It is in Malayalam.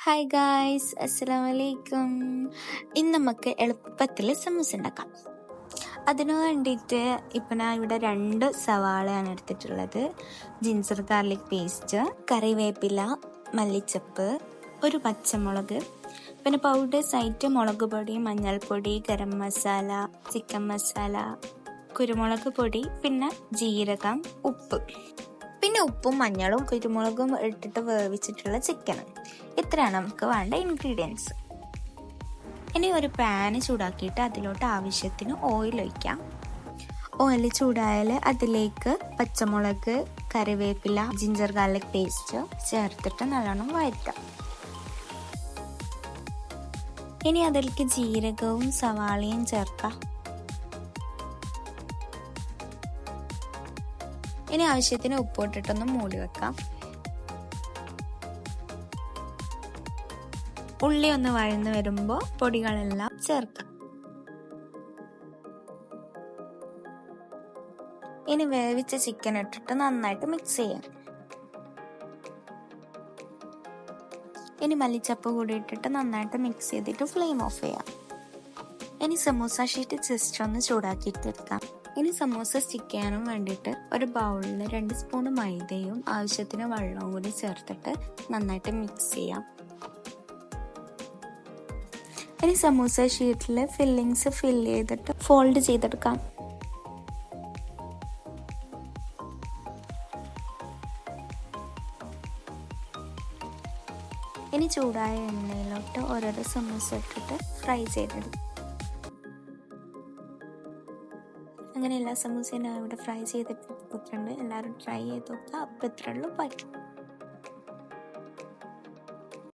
ഹായ് ഗായ്സ്, അസ്സലാമു അലൈക്കും. ഇന്ന് നമുക്ക് എളുപ്പത്തിൽ സമൂസ ഉണ്ടാക്കാം. അതിനു വേണ്ടിയിട്ട് ഇപ്പം ഞാൻ ഇവിടെ 2 സവാളയാണ് എടുത്തിട്ടുള്ളത്, ജിഞ്ചർ ഗാർലിക് പേസ്റ്റ്, കറിവേപ്പില, മല്ലിച്ചപ്പ്, ഒരു പച്ചമുളക്, പിന്നെ പൗഡേഴ്സ് ആയിട്ട് മുളക് പൊടി, മഞ്ഞൾപ്പൊടി, ഗരം മസാല, ചിക്കൻ മസാല, കുരുമുളക് പൊടി, പിന്നെ ജീരകം, ഉപ്പ്, പിന്നെ ഉപ്പും മഞ്ഞളും കുരുമുളകും ഇട്ടിട്ട് വേവിച്ചിട്ടുള്ള ചിക്കനും. ഇത്രയാണ് നമുക്ക് വേണ്ട ഇൻഗ്രീഡിയൻസ്. ഇനി ഒരു പാന് ചൂടാക്കിയിട്ട് അതിലോട്ട് ആവശ്യത്തിന് ഓയിൽ ഒഴിക്കാം. ഓയിൽ ചൂടായാൽ അതിലേക്ക് പച്ചമുളക്, കറിവേപ്പില, ജിഞ്ചർ ഗാർലിക് പേസ്റ്റ് ചേർത്തിട്ട് നല്ലോണം വഴറ്റാം. ഇനി അതിലേക്ക് ജീരകവും സവാളയും ചേർക്കാം. ഇനി ആവശ്യത്തിന് ഉപ്പിട്ടിട്ടൊന്ന് മൂടി വെക്കാം. ഉള്ളി ഒന്ന് വഴന്ന് വരുമ്പോൾ പൊടികളെല്ലാം ചേർക്കാം. ഇനി വേവിച്ച ചിക്കൻ ഇട്ടിട്ട് നന്നായിട്ട് മിക്സ് ചെയ്യാം. ഇനി മല്ലിച്ചപ്പ് കൂടി ഇട്ടിട്ട് നന്നായിട്ട് മിക്സ് ചെയ്തിട്ട് ഫ്ലെയിം ഓഫ് ചെയ്യാം. ഇനി സമൂസ ഷീറ്റ് ജസ്റ്റ് ഒന്ന് ചൂടാക്കിയിട്ട് എടുക്കാം. ഇനി സമൂസ സ്റ്റിക്ക് ചെയ്യാനും വേണ്ടിയിട്ട് ഒരു ബൗളിൽ 2 സ്പൂൺ മൈദയും ആവശ്യത്തിന് വെള്ളവും കൂടി ചേർത്തിട്ട് നന്നായിട്ട് മിക്സ് ചെയ്യാം. ഇനി സമൂസ ഷീറ്റിൽ ഫില്ലിങ്സ് ഫില്ല് ചെയ്തിട്ട് ഫോൾഡ് ചെയ്തെടുക്കാം. ഇനി ചൂടായ എണ്ണയിലോട്ട് ഓരോരോ സമൂസ ഇട്ടിട്ട് ഫ്രൈ ചെയ്തെടുക്കും. അങ്ങനെ എല്ലാ സമൂസയും ഞാൻ ഇവിടെ ഫ്രൈ ചെയ്തിട്ടുണ്ട്. എല്ലാവരും ട്രൈ ചെയ്ത് നോക്കുക. അപ്പോൾ ഇത്രയുള്ളൂ. ബൈ.